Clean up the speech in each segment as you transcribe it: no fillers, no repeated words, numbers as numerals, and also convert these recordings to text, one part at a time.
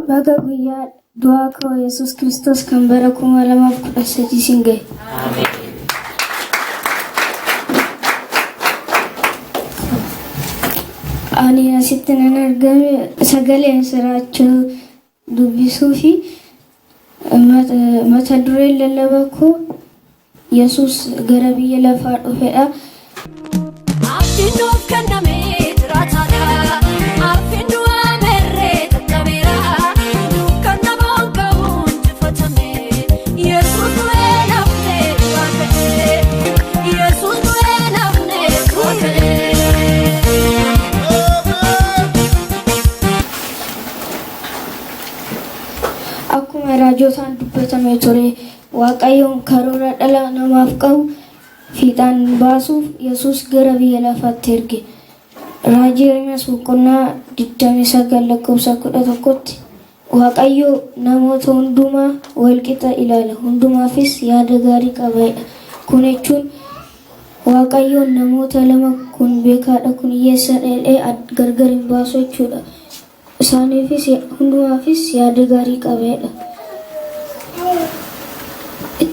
Baga guyyaa du'aa ka'uu Yesuus Kiristoos kan bara 2013 siin ga'e. Ameen. Ani asitti nan argame sagalee siraachuu dubbisuu fi mata dureen lallabaa koo Yesuus gara biyya lafaa dhufedha. Abdiin of kennamee jiraataadha. Abdiin du'aa merree tattabeera. Kan nama qabuun jifatame. Yesuus du'ee nafnee du'aa ka'ee. Yesuus du'ee nafnee du'aa ka'ee. Akkuma raajootaan dubbatame ture Waaqayyoon karoora dhala namaaf qabu fiixaan baasuuf Yesuus gara biyya lafaatti erge. Raajii Ermiyaas boqonnaa 29:11tti Waaqayyo namoota hundumaa walqixa ilaala, hundumaafis yaada gaarii qabaadha. Kun jechuun Waaqayyoon namoota lama kun beekaadha, kun hiyyeessa dheedhee gargar hin baasu jechuudha. Isaaniifis hundumaafis yaada gaarii qabaadha.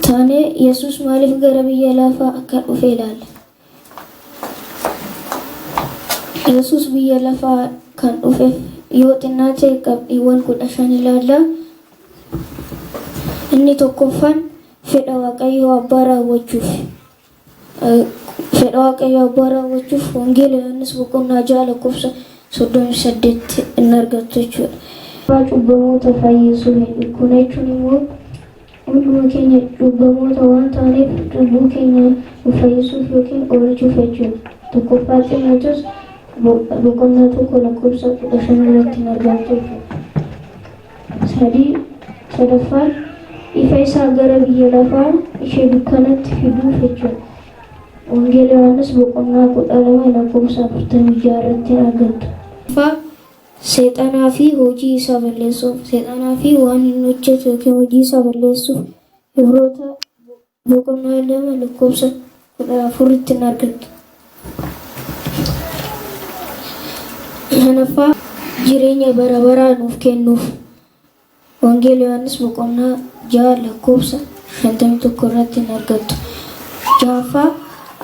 Taanee Yesuus maaliif gara biyya lafaa akka dhufe ilaalla. Yesuus biyya lafaa kan dhufeef yoo xinnaate qabxiiwwan 15 ilaalla. Inni tokkoffaan fedha Waaqayyoo Abbaa raawwachuuf. Fedha Waaqayyoo Abbaa raawwachuuf Wangeela Yohaannis boqonnaa 6:38 in argattu jechuudha. Cubbamoota fayyisuu heddu. Kun jechuun immoo hunduma keenya cubbamoota waan taaneef cubbuu keenya fayyisuuf yookiin oolchuuf jechuudha. Tokkoffaa Xiimotewos boqonnaa 1:15 irratti in argamtu jechuudha. Sadaffaan ifa isaa gara biyya lafaa ishee dukkanatti fiduuf jechuudha. Wangeela Yohaannis boqonnaa 12:46 irratti in argamtu. Seexanaa fi hojii isaa balleessuuf, seexanaa fi waan hin hojjetu yookiin hojii isaa balleessuuf Ibroota boqonnaa 2:14 in argattu. Shanaffaa jireenya bara baraa nuuf kennuuf Wangeela Yohaannis boqonnaa 6:51 irratti in argattu. Jahaffaa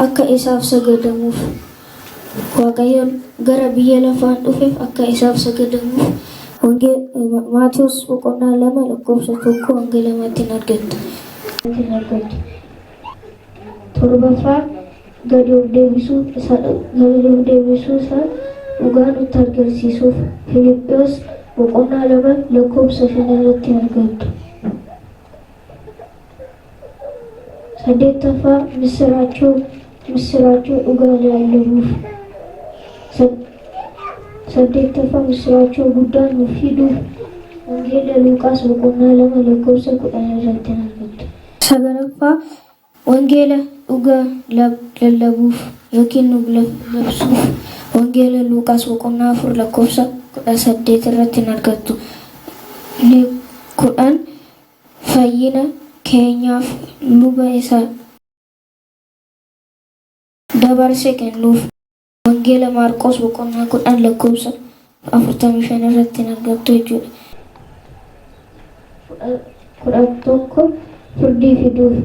akka isaaf sagadamuuf Waaqayyoon gara biyya lafaan dhufeef akka isaaf sagadamuuf Maatewos boqonnaa 2:1 hanga 2tti in argattu. Torbaffaa gadi of deebisuu isaa dhugaa nutti agarsiisuuf Filiphos boqonnaa 2:5 irratti in argattu. Saddeettaffaa misiraachoo dhugaa lallabuuf. Saddeettaffaa misiraachoo guddaa nuuf fiduuf Wangeela Luuqaas boqonnaa 2:10 irratti in argattu. Sagalaffaa Wangeela dhugaa lallabuuf yookiin nuuf labsuuf Wangeela Luuqaas boqonnaa 4:18 irratti in argattu. 10 fayyina keenyaaf luba isaa dabarsee kennuuf Wangeela Maarqos boqonnaa 10:45 irratti in argattu jechuudha. 11 firdii fiduuf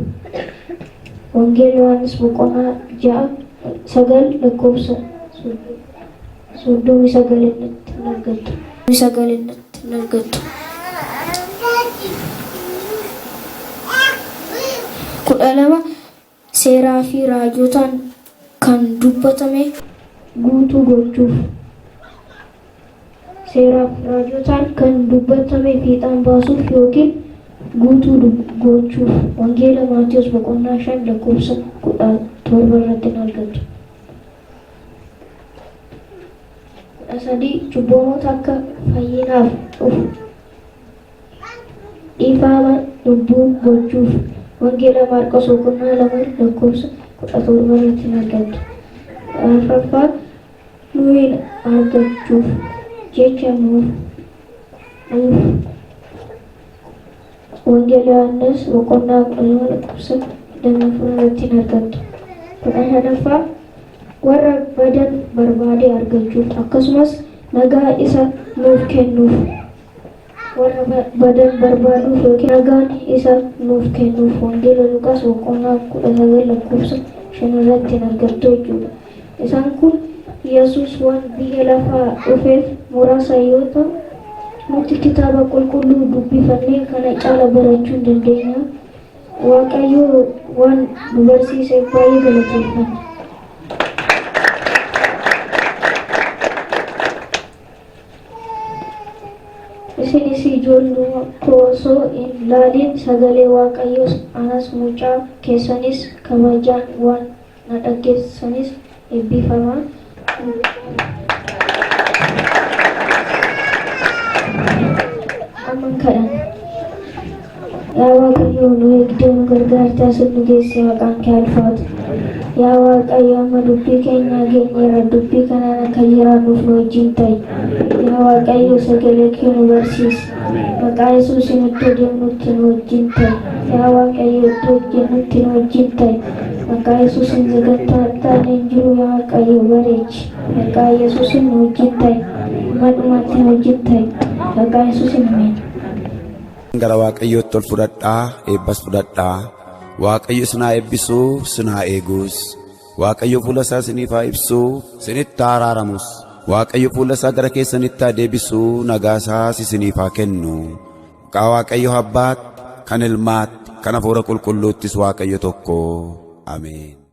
Wangeela Yohaannis boqonnaa 9:39 irratti in argattu. 12 seeraa fi raajotaan kan dubbatame guutuu gochuuf. Seeraaf raajotaan kan dubbatame fiixaan baasuuf yookiin guutuu gochuuf Wangeela Maatewos boqonnaa 5:17 irratti in argattu. 13 cubbamoota akka fayyinaaf dhufu dhiifama lubbuu gochuuf Wangeela Maarqos boqonnaa 2:17 irratti in argattu. 4 nuyi argachuuf jecha nuuf Wangeela Yohaannis boqonnaa 2:4 irratti in argattu. 15 warra badan barbaade argachuuf akkasumas nagaa isa nuuf kennuuf warra badan barbaaduuf yookiin nagaan isa nuuf kennuuf wangeela Luqaas boqonnaa 19 lakkoofsa 5 irratti argattu jechuudha. Isaan kun Yesuus waan biyya lafaa dhufeef muraasa yoo ta'u, nuti kitaaba qulqulluu dubbifannee kana caala barachuu dandeenya. Waaqayyo waan nu barsiiseef baay'ee galateeffanna. Isinis ijoolluma koo osoo hin laaliin sagalee Waaqayyoos anas mucaa keessanis kabajaan waan na dhaggeessanis eebbifamaa. Aman kadhanna. Yaa Waaqayyo nu eegdee nu gargaartee asitti nu geesse maqaan kee ulfaatu. Yaa Waaqayyo amma dubbii keenya geenyeerra dubbii kanaan akka jiraannuuf nu wajjin ta'i. Yaa Waaqayyo sagalee kee nu barsiisi. Maqaa Yesuusiin iddoo deemnutti nu wajjin ta'i. Yaa Waaqayyo iddoo hojjennutti nu wajjin ta'i. Maqaa Yesuusiin sagantaa addaa hin jiru yaa Waaqayyo bareechi. Maqaa Yesuusiin nu wajjin ta'i. Dhumaatti nu wajjin ta'i. Maqaa Yesuusiin ameen. Gara Waaqayyootti ol fudhadhaa, eebbas fudhadhaa. Waaqayyo isin haa eebbisu, isin haa eegus. Waaqayyo fuula isaa isiniif haa ibsu, isinitti haa araaramus. Waaqayyo fuula isaa gara keessanitti haa deebisu, nagaa isaas isiniif haa kennu. Maqaa Waaqayyo Abbaatti, kan Ilmaatti, kan Hafuura Qulqulluuttis Waaqayyo tokko. Ameen.